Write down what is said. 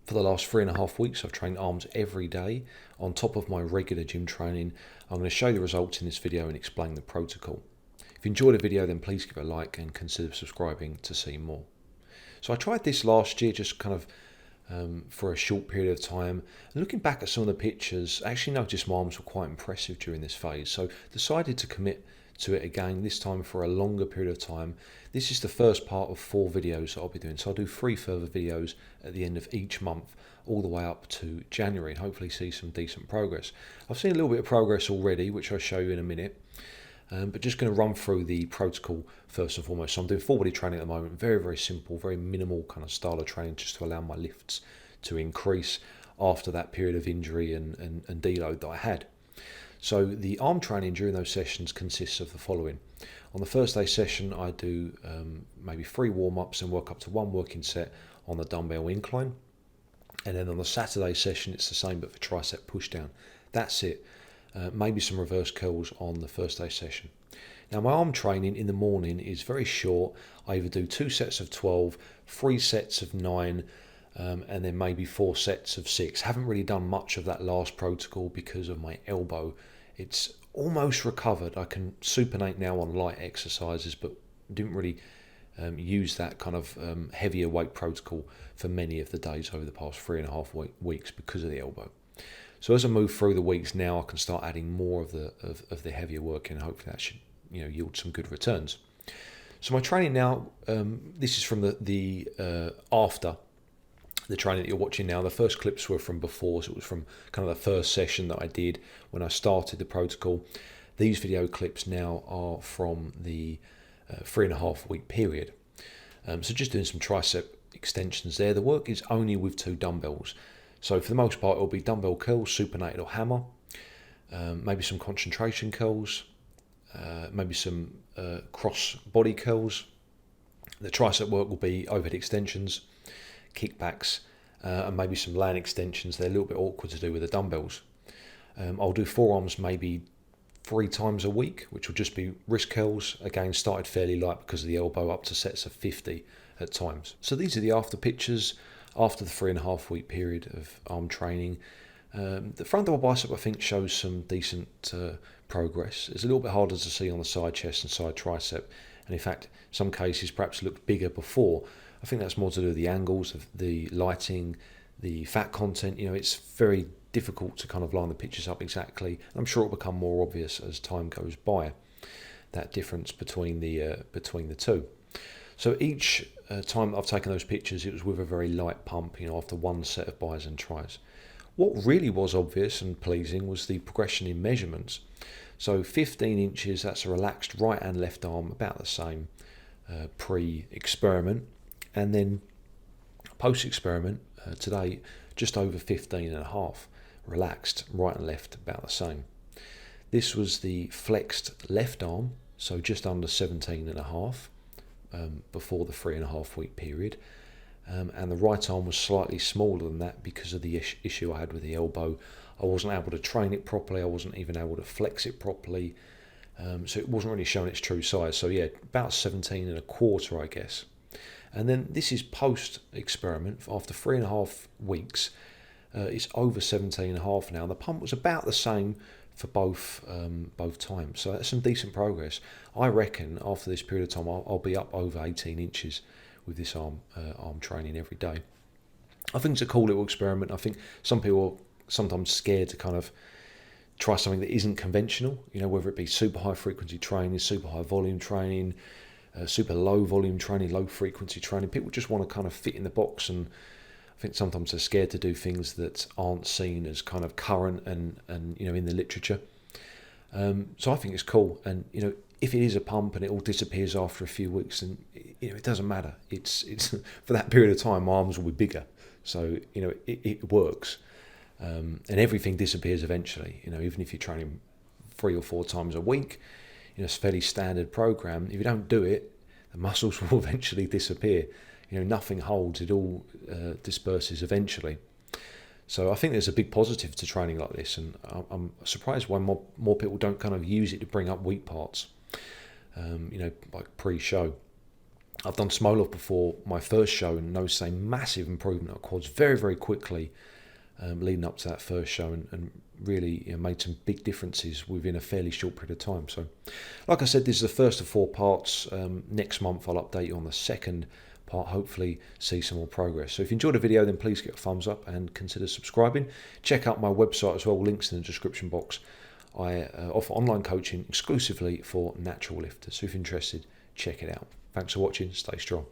For the last 3.5 weeks, I've trained arms every day on top of my regular gym training. I'm going to show you the results in this video and explain the protocol. If you enjoyed the video, then please give it a like and consider subscribing to see more. So I tried this last year, just kind of for a short period of time. And looking back at some of the pictures, I actually noticed my arms were quite impressive during this phase. So decided to commit to it again, this time for a longer period of time. This is the first part of 4 videos that I'll be doing. So I'll do 3 further videos at the end of each month, all the way up to January, and hopefully see some decent progress. I've seen a little bit of progress already, which I'll show you in a minute. But just going to run through the protocol first and foremost. So I'm doing full body training at the moment, very, very simple, very minimal kind of style of training, just to allow my lifts to increase after that period of injury and deload that I had. So the arm training during those sessions consists of the following. On the first day session, I do maybe 3 warm-ups and work up to 1 working set on the dumbbell incline. And then on the Saturday session, it's the same, but for tricep push down. That's it. Maybe some reverse curls on the first day session. Now my arm training in the morning is very short. I either do 2 sets of 12, 3 sets of 9, and then maybe 4 sets of 6. Haven't really done much of that last protocol because of my elbow. It's almost recovered. I can supinate now on light exercises, but didn't really use that kind of heavier weight protocol for many of the days over the past 3.5 weeks because of the elbow. So as I move through the weeks now, I can start adding more of the heavier work, and hopefully that should yield some good returns. So my training now, this is from the after the training that you're watching now. The first clips were from before, so it was from kind of the first session that I did when I started the protocol. These video clips now are from the 3.5 week period. So just doing some tricep extensions there. The work is only with 2 dumbbells. So for the most part, it'll be dumbbell curls, supinated or hammer, maybe some concentration curls, maybe some cross body curls. The tricep work will be overhead extensions, kickbacks, and maybe some line extensions. They're a little bit awkward to do with the dumbbells. I'll do forearms maybe 3 times a week, which will just be wrist curls. Again, started fairly light because of the elbow, up to sets of 50 at times. So these are the after pictures after the 3.5 week period of arm training. The front double bicep, I think, shows some decent progress. It's a little bit harder to see on the side chest and side tricep, and in fact, some cases perhaps looked bigger before. I think that's more to do with the angles of the lighting, the fat content. It's very difficult to kind of line the pictures up exactly. I'm sure it'll become more obvious as time goes by, that difference between the two. So each time that I've taken those pictures, it was with a very light pump, after 1 set of bis and tris. What really was obvious and pleasing was the progression in measurements. So 15 inches, that's a relaxed right and left arm, about the same pre-experiment. And then post-experiment, today, just over 15.5, relaxed right and left, about the same. This was the flexed left arm, so just under 17.5. Before the 3.5 week period, and the right arm was slightly smaller than that because of the issue I had with the elbow. I wasn't able to train it properly. I wasn't even able to flex it properly, so it wasn't really showing its true size. So yeah, about 17.25, I guess. And then this is post experiment. After 3.5 weeks, it's over 17.5 now. The pump was about the same for both times, so that's some decent progress. I reckon after this period of time, I'll be up over 18 inches with this arm training every day. I think it's a cool little experiment. I think some people are sometimes scared to kind of try something that isn't conventional, whether it be super high frequency training, super high volume training, super low volume training, low frequency training. People just want to kind of fit in the box, and I think sometimes they're scared to do things that aren't seen as kind of current and in the literature. So I think it's cool, and if it is a pump and it all disappears after a few weeks, then it doesn't matter. It's for that period of time, my arms will be bigger, so it works, and everything disappears eventually. Even if you're training 3 or 4 times a week, it's a fairly standard program. If you don't do it, the muscles will eventually disappear. Nothing holds, it all disperses eventually. So I think there's a big positive to training like this, and I'm surprised why more people don't kind of use it to bring up weak parts, like pre-show. I've done Smolov before my first show and noticed a massive improvement of quads very, very quickly leading up to that first show, and really made some big differences within a fairly short period of time. So, like I said, this is the first of 4 parts. Next month I'll update you on the second part, hopefully see some more progress. So if you enjoyed the video, then please give it a thumbs up and consider subscribing. Check out my website as well, links in the description box. I offer online coaching exclusively for natural lifters, so if you're interested, check it out. Thanks for watching, stay strong.